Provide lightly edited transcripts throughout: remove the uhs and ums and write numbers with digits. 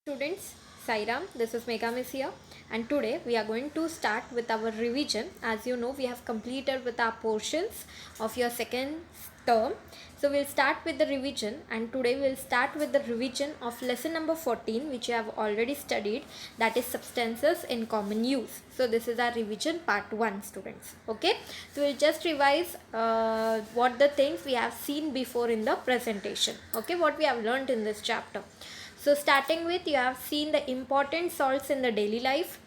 Students, Sairam, this is Megha Miss here, and today we are going to start with our revision. As you know, we have completed with our portions of your second term. So we'll start with the revision, and today we'll start with the revision of lesson number 14, which you have already studied, that is substances in common use. So this is our revision part 1, students. Okay, so we'll just revise what the things we have seen before in the presentation. Okay, what we have learned in this chapter. So starting with, you have seen the important salts in the daily life,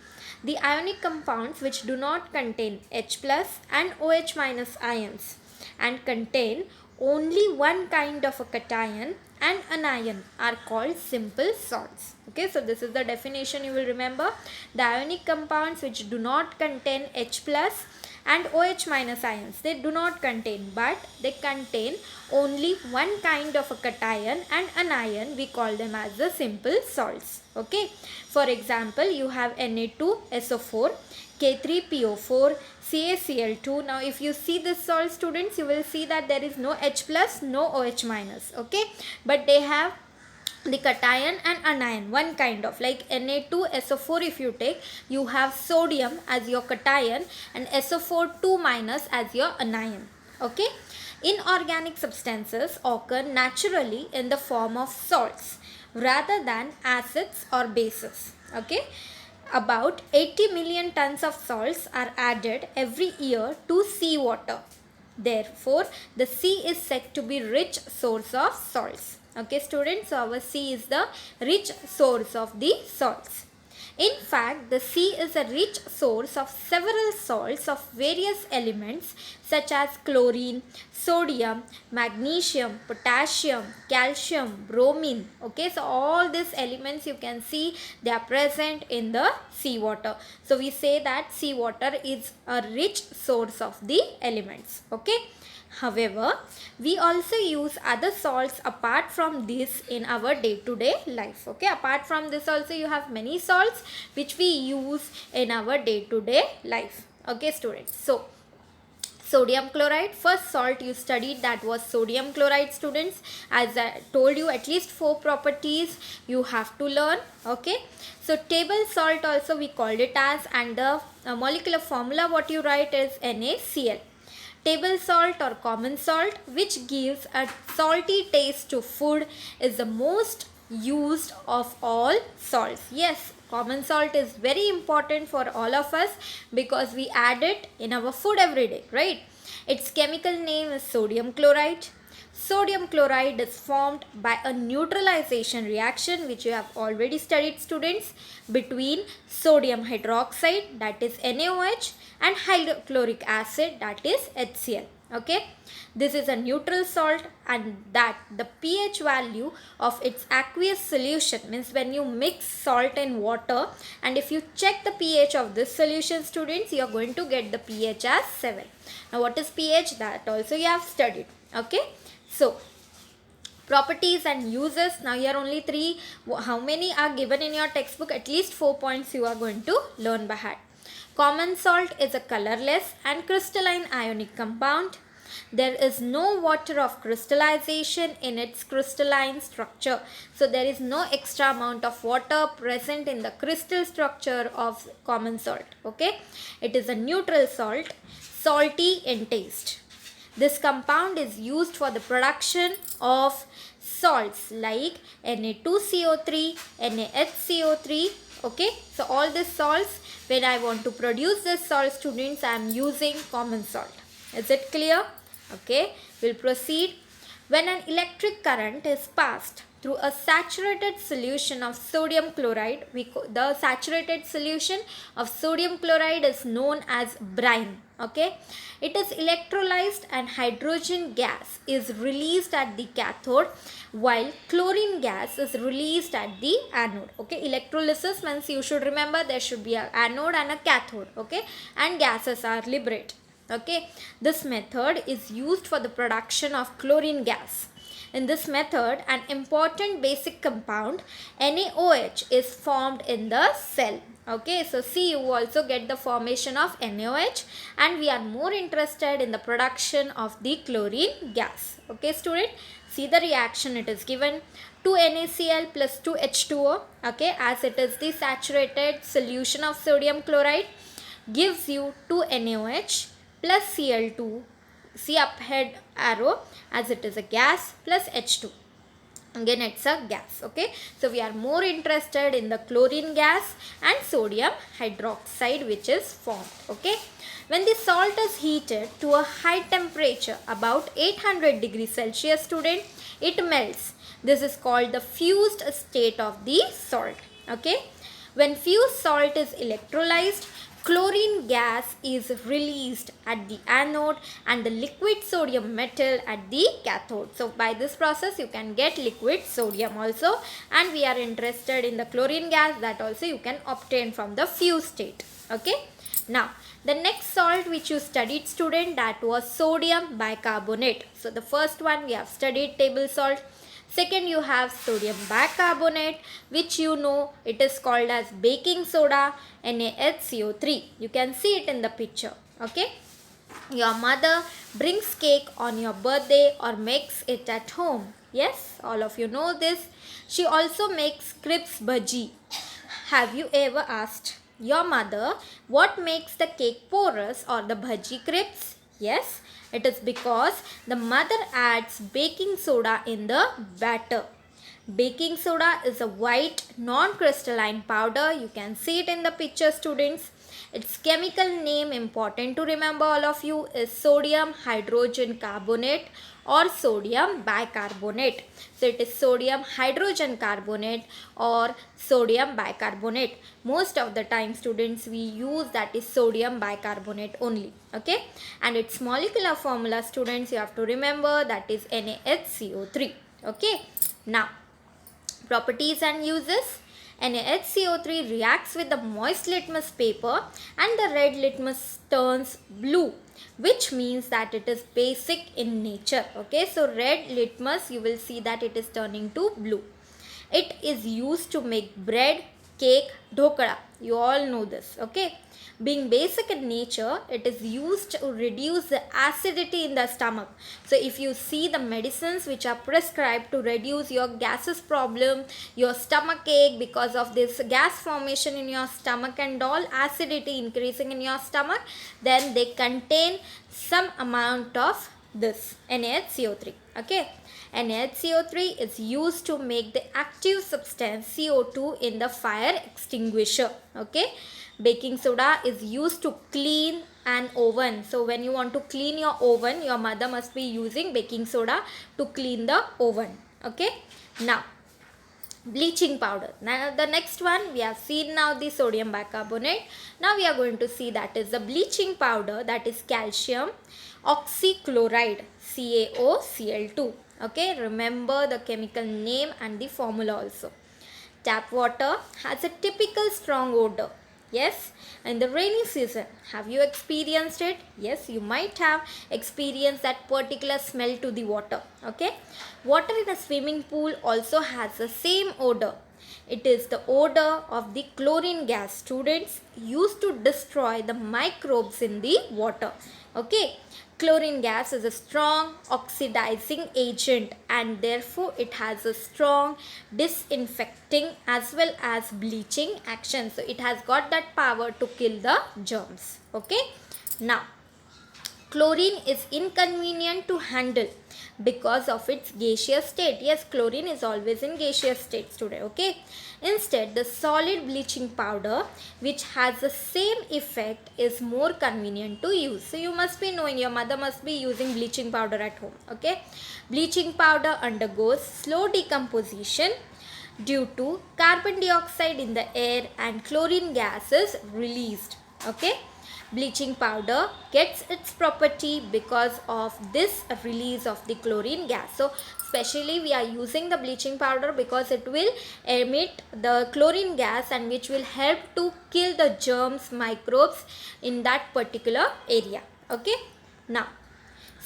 the ionic compounds which do not contain H plus and OH minus ions and contain only one kind of a cation and anion are called simple salts. Okay, so this is the definition you will remember. The ionic compounds which do not contain H plus and OH minus ions, they do not contain, but they contain only one kind of a cation and anion. We call them as the simple salts. Okay, for example, you have Na2SO4, K3PO4, CaCl2. Now if you see this salt, students, you will see that there is no H plus, no OH minus. Okay, but they have the cation and anion, one kind of, like Na2SO4, if you take, you have sodium as your cation and SO4 2 minus as your anion. Okay, inorganic substances occur naturally in the form of salts rather than acids or bases. Okay, about 80 million tons of salts are added every year to seawater. Therefore, the sea is said to be rich source of salts. Okay, students, so our sea is the rich source of the salts. In fact, the sea is a rich source of several salts of various elements such as chlorine, sodium, magnesium, potassium, calcium, bromine. Okay, so all these elements you can see they are present in the seawater. So we say that seawater is a rich source of the elements. Okay. However, we also use other salts apart from this in our day-to-day life. Okay, apart from this also you have many salts which we use in our day-to-day life. Okay, students. So, sodium chloride, first salt you studied, that was sodium chloride, students. As I told you, at least 4 properties you have to learn. Okay, so table salt also we called it as, and the molecular formula what you write is NaCl. Table salt or common salt, which gives a salty taste to food, is the most used of all salts. Yes, common salt is very important for all of us because we add it in our food every day, right? Its chemical name is sodium chloride. Sodium chloride is formed by a neutralization reaction which you have already studied, students, between sodium hydroxide, that is NaOH, and hydrochloric acid, that is HCl. Okay, this is a neutral salt, and that the pH value of its aqueous solution, means when you mix salt in water and if you check the pH of this solution, students, you are going to get the pH as 7. Now what is pH? That also you have studied. Okay, so properties and uses. Now here only 3. How many are given in your textbook? At least 4 points you are going to learn by heart. Common salt is a colorless and crystalline ionic compound. There is no water of crystallization in its crystalline structure. So there is no extra amount of water present in the crystal structure of common salt. Okay, it is a neutral salt, salty in taste. This compound is used for the production of salts like Na2CO3, NaHCO3. Okay, so all these salts, when I want to produce this salt, students, I am using common salt. Is it clear? Okay, we'll proceed. When an electric current is passed through a saturated solution of sodium chloride, the saturated solution of sodium chloride is known as brine. Okay, it is electrolyzed and hydrogen gas is released at the cathode while chlorine gas is released at the anode. Okay, electrolysis means you should remember there should be an anode and a cathode. Okay, and gases are liberated. Okay, this method is used for the production of chlorine gas. In this method, an important basic compound, NaOH, is formed in the cell. Okay, so see, you also get the formation of NaOH, and we are more interested in the production of the chlorine gas. Okay, student. See the reaction, it is given 2 NaCl plus 2 H2O, okay, as it is the saturated solution of sodium chloride, gives you 2 NaOH plus Cl2, see up head arrow, as it is a gas, plus H2. Again it's a gas, okay. So we are more interested in the chlorine gas and sodium hydroxide which is formed, okay. When the salt is heated to a high temperature, about 800 degrees Celsius, student, it melts. This is called the fused state of the salt, okay. When fused salt is electrolyzed, chlorine gas is released at the anode and the liquid sodium metal at the cathode. So by this process you can get liquid sodium also, and we are interested in the chlorine gas, that also you can obtain from the fused state, okay. Now the next salt which you studied, student, that was sodium bicarbonate. So the first one we have studied table salt. Second, you have sodium bicarbonate, which you know it is called as baking soda, NaHCO3. You can see it in the picture, okay. Your mother brings cake on your birthday or makes it at home. Yes, all of you know this. She also makes crisp bhaji. Have you ever asked your mother what makes the cake porous or the bhaji crisp? Yes, it is because the mother adds baking soda in the batter. Baking soda is a white non-crystalline powder. You can see it in the picture, students. Its chemical name, important to remember all of you, is sodium hydrogen carbonate or sodium bicarbonate. So it is sodium hydrogen carbonate or sodium bicarbonate. Most of the time, students, we use that is sodium bicarbonate only, okay. And its molecular formula, students, you have to remember, that is NaHCO3, okay. Now properties and uses. NaHCO3 reacts with the moist litmus paper and the red litmus turns blue, which means that it is basic in nature, okay. So red litmus, you will see that it is turning to blue. It is used to make bread, cake, dhokla. You all know this, okay. Being basic in nature, it is used to reduce the acidity in the stomach. So if you see the medicines which are prescribed to reduce your gases problem, your stomach ache because of this gas formation in your stomach and all, acidity increasing in your stomach, then they contain some amount of this NaHCO3, okay. NaHCO3 is used to make the active substance CO2 in the fire extinguisher, okay. Baking soda is used to clean an oven. So when you want to clean your oven, your mother must be using baking soda to clean the oven, okay. Now bleaching powder. Now the next one, we have seen now the sodium bicarbonate. Now we are going to see that is the bleaching powder, that is calcium oxychloride, CaOCl2, okay. Remember the chemical name and the formula also. Tap water has a typical strong odor. Yes, in the rainy season, have you experienced it? Yes, you might have experienced that particular smell to the water, okay. Water in a swimming pool also has the same odor. It is the odor of the chlorine gas, students, used to destroy the microbes in the water, okay. Chlorine gas is a strong oxidizing agent and therefore it has a strong disinfecting as well as bleaching action. So it has got that power to kill the germs, okay. Now chlorine is inconvenient to handle because of its gaseous state. Yes, chlorine is always in gaseous state today, okay. Instead, the solid bleaching powder, which has the same effect, is more convenient to use. So you must be knowing, your mother must be using bleaching powder at home, okay. Bleaching powder undergoes slow decomposition due to carbon dioxide in the air and chlorine gas is released, okay. Bleaching powder gets its property because of this release of the chlorine gas. So especially we are using the bleaching powder because it will emit the chlorine gas and which will help to kill the germs, microbes in that particular area, okay. Now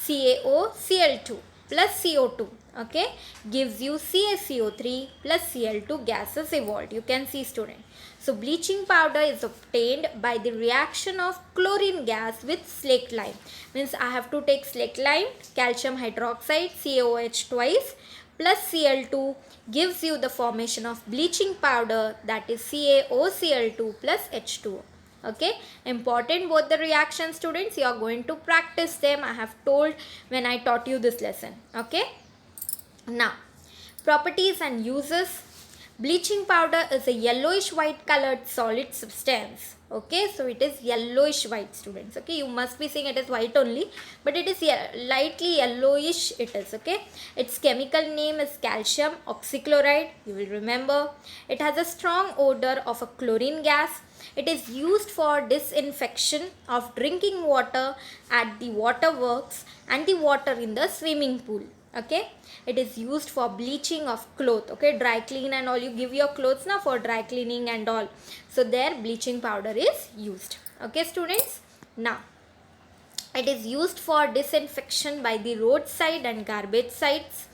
CaOCl2 plus CO2, okay, gives you CaCO3 plus Cl2 gases evolved. You can see, student. So bleaching powder is obtained by the reaction of chlorine gas with slaked lime. Means I have to take slaked lime, calcium hydroxide, CaOH twice plus Cl2 gives you the formation of bleaching powder, that is CaOCl2 plus H2O. Okay, important both the reaction, students. You are going to practice them. I have told when I taught you this lesson. Okay, now properties and uses. Bleaching powder is a yellowish white colored solid substance. Okay, so it is yellowish white, students. Okay, you must be saying it is white only, but it is lightly yellowish it is. Okay, its chemical name is calcium oxychloride. You will remember. It has a strong odor of a chlorine gas. It is used for disinfection of drinking water at the water works and the water in the swimming pool. Okay, it is used for bleaching of cloth. Okay, dry clean and all, you give your clothes now for dry cleaning and all, so there bleaching powder is used. Okay, students, now it is used for disinfection by the roadside and garbage sites.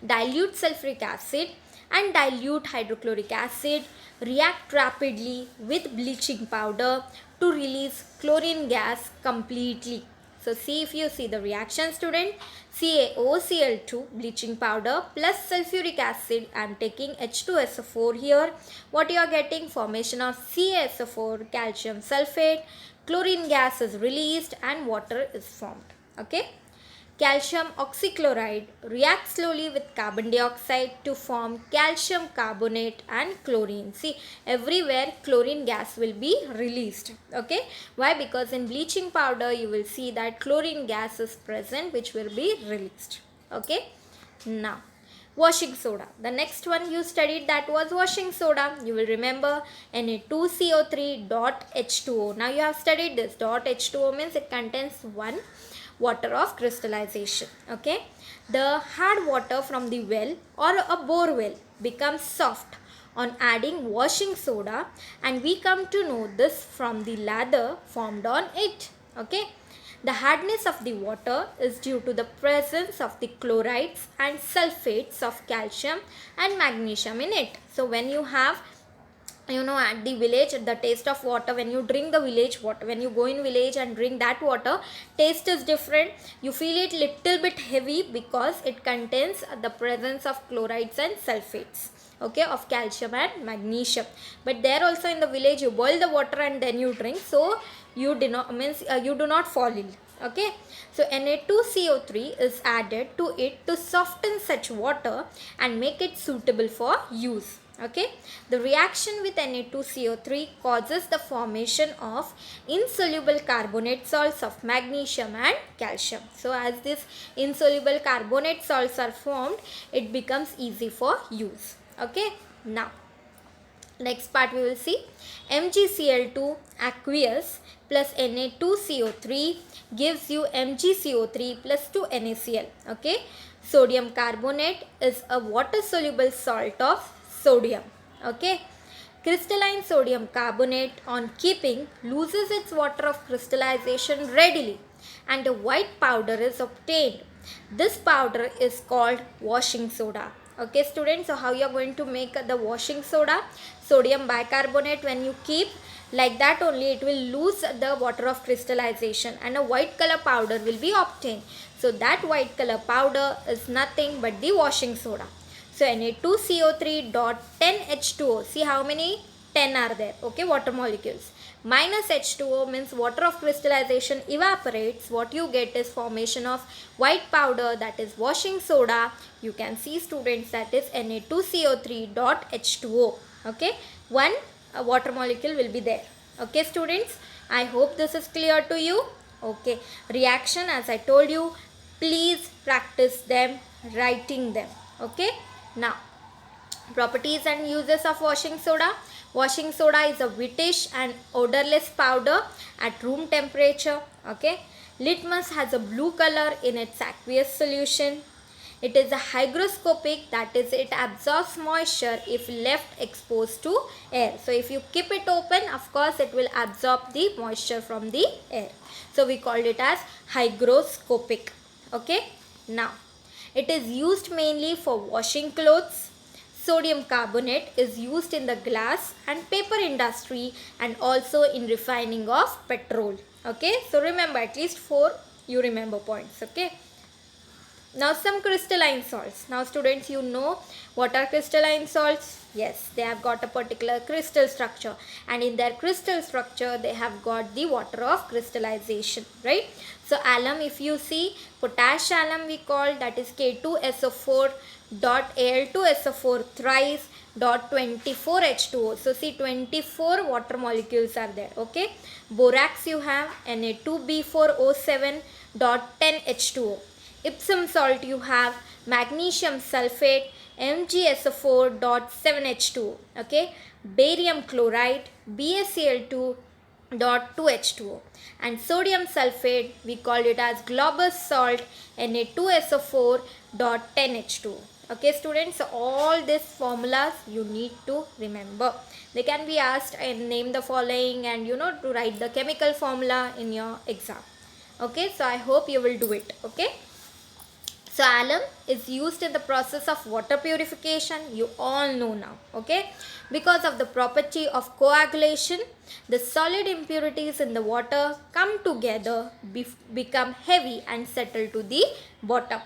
Dilute sulfuric acid and dilute hydrochloric acid react rapidly with bleaching powder to release chlorine gas completely. So see, if you see the reaction, student, CaOCl2 bleaching powder plus sulfuric acid, I am taking H2SO4 here. What you are getting? Formation of CaSO4, calcium sulfate, chlorine gas is released and water is formed. Okay. Calcium oxychloride reacts slowly with carbon dioxide to form calcium carbonate and chlorine. See, everywhere chlorine gas will be released. Okay, why? Because in bleaching powder you will see that chlorine gas is present, which will be released. Okay, now washing soda. The next one you studied, that was washing soda. You will remember Na2CO3 dot H2O. Now you have studied this. Dot H2O means it contains one water of crystallization. Okay, the hard water from the well or a bore well becomes soft on adding washing soda, and we come to know this from the lather formed on it. Okay, the hardness of the water is due to the presence of the chlorides and sulfates of calcium and magnesium in it. So when you have, you know, at the village, the taste of water, when you drink the village water, when you go in village and drink that water, taste is different. You feel it little bit heavy because it contains the presence of chlorides and sulfates, okay, of calcium and magnesium. But there also in the village you boil the water and then you drink, so you do not you do not fall ill. Okay, so Na2CO3 is added to it to soften such water and make it suitable for use. Okay, the reaction with Na2CO3 causes the formation of insoluble carbonate salts of magnesium and calcium. So as these insoluble carbonate salts are formed, it becomes easy for use. Okay, now next part we will see MgCl2 aqueous plus Na2CO3 gives you MgCO3 plus 2 NaCl. Okay, sodium carbonate is a water soluble salt of sodium. Okay, crystalline sodium carbonate on keeping loses its water of crystallization readily and a white powder is obtained. This powder is called washing soda. Okay, students, so how you are going to make the washing soda? Sodium bicarbonate, when you keep like that only, it will lose the water of crystallization and a white color powder will be obtained. So that white color powder is nothing but the washing soda. So Na2CO3 dot 10H2O. See how many 10 are there. Okay, water molecules. Minus H2O means water of crystallization evaporates. What you get is formation of white powder, that is washing soda. You can see, students, that is Na2CO3 dot H2O. Okay, one water molecule will be there. Okay, students, I hope this is clear to you. Okay, reaction, as I told you, please practice them, writing them. Okay, now properties and uses of washing soda. Washing soda is a whitish and odorless powder at room temperature. Okay, litmus has a blue color in its aqueous solution. It is a hygroscopic, that is, it absorbs moisture if left exposed to air. So if you keep it open, of course it will absorb the moisture from the air. So we called it as hygroscopic. Okay, now It is used mainly for washing clothes. Sodium carbonate is used in the glass and paper industry and also in refining of petrol. Okay, so remember at least 4 you remember points. Okay. Now some crystalline salts. Now students, you know what are crystalline salts? Yes, they have got a particular crystal structure, and in their crystal structure they have got the water of crystallization, right? So alum, if you see, potash alum we call, that is K2SO4 dot Al2SO4 thrice dot 24 H2O. So see, 24 water molecules are there. Okay. Borax you have Na2B4O7 dot 10 H2O. Epsom salt you have magnesium sulfate MgSO4.7H2O. Okay. Barium chloride BaCl2 dot 2H2O, and sodium sulfate we call it as Globus salt Na2SO4 dot 10H2O. Okay students, so all these formulas you need to remember. They can be asked and name the following, and to write the chemical formula in your exam. Okay, so I hope you will do it. Okay. So alum is used in the process of water purification, you all know now, okay. Because of the property of coagulation, the solid impurities in the water come together, become heavy and settle to the bottom.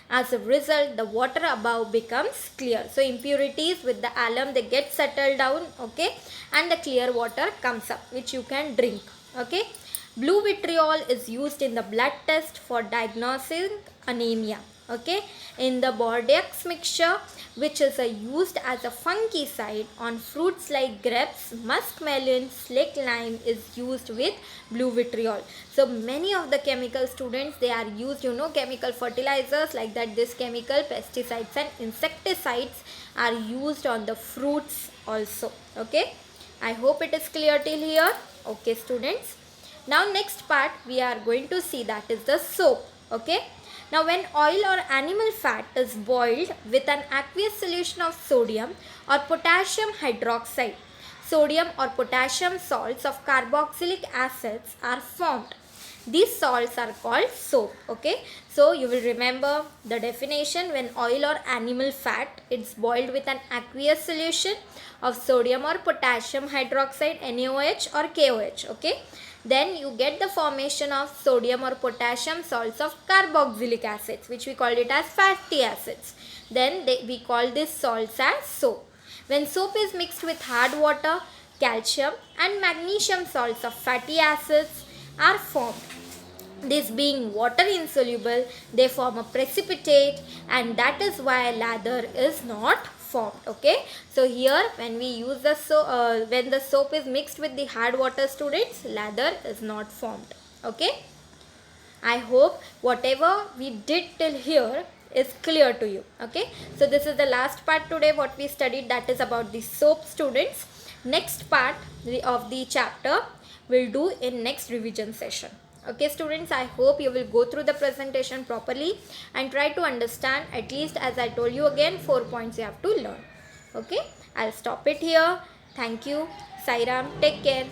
As a result, the water above becomes clear. So impurities with the alum, they get settled down, okay, and the clear water comes up, which you can drink, okay. Blue vitriol is used in the blood test for diagnosing anemia. Okay, in the Bordeaux mixture, which is used as a fungicide on fruits like grapes, muskmelon, slake lime, is used with blue vitriol. So many of the chemical students, they are used, chemical fertilizers like that. This chemical pesticides and insecticides are used on the fruits also. Okay, I hope it is clear till here. Okay students, now next part we are going to see, that is the soap. Okay. Now when oil or animal fat is boiled with an aqueous solution of sodium or potassium hydroxide, sodium or potassium salts of carboxylic acids are formed. These salts are called soap. Okay. So you will remember the definition: when oil or animal fat is boiled with an aqueous solution of sodium or potassium hydroxide, NaOH or KOH. Okay. Then you get the formation of sodium or potassium salts of carboxylic acids, which we call it as fatty acids. Then we call these salts as soap. When soap is mixed with hard water, calcium and magnesium salts of fatty acids are formed. This being water insoluble, they form a precipitate, and that is why lather is not formed. Okay, so here when we use the when the soap is mixed with the hard water, students, lather is not formed. Okay, I hope whatever we did till here is clear to you. Okay, so this is the last part today what we studied, that is about the soap, students. Next part of the chapter we'll do in next revision session. Okay students, I hope you will go through the presentation properly and try to understand, at least as I told you again, 4 points you have to learn. Okay, I'll stop it here. Thank you. Sairam, take care.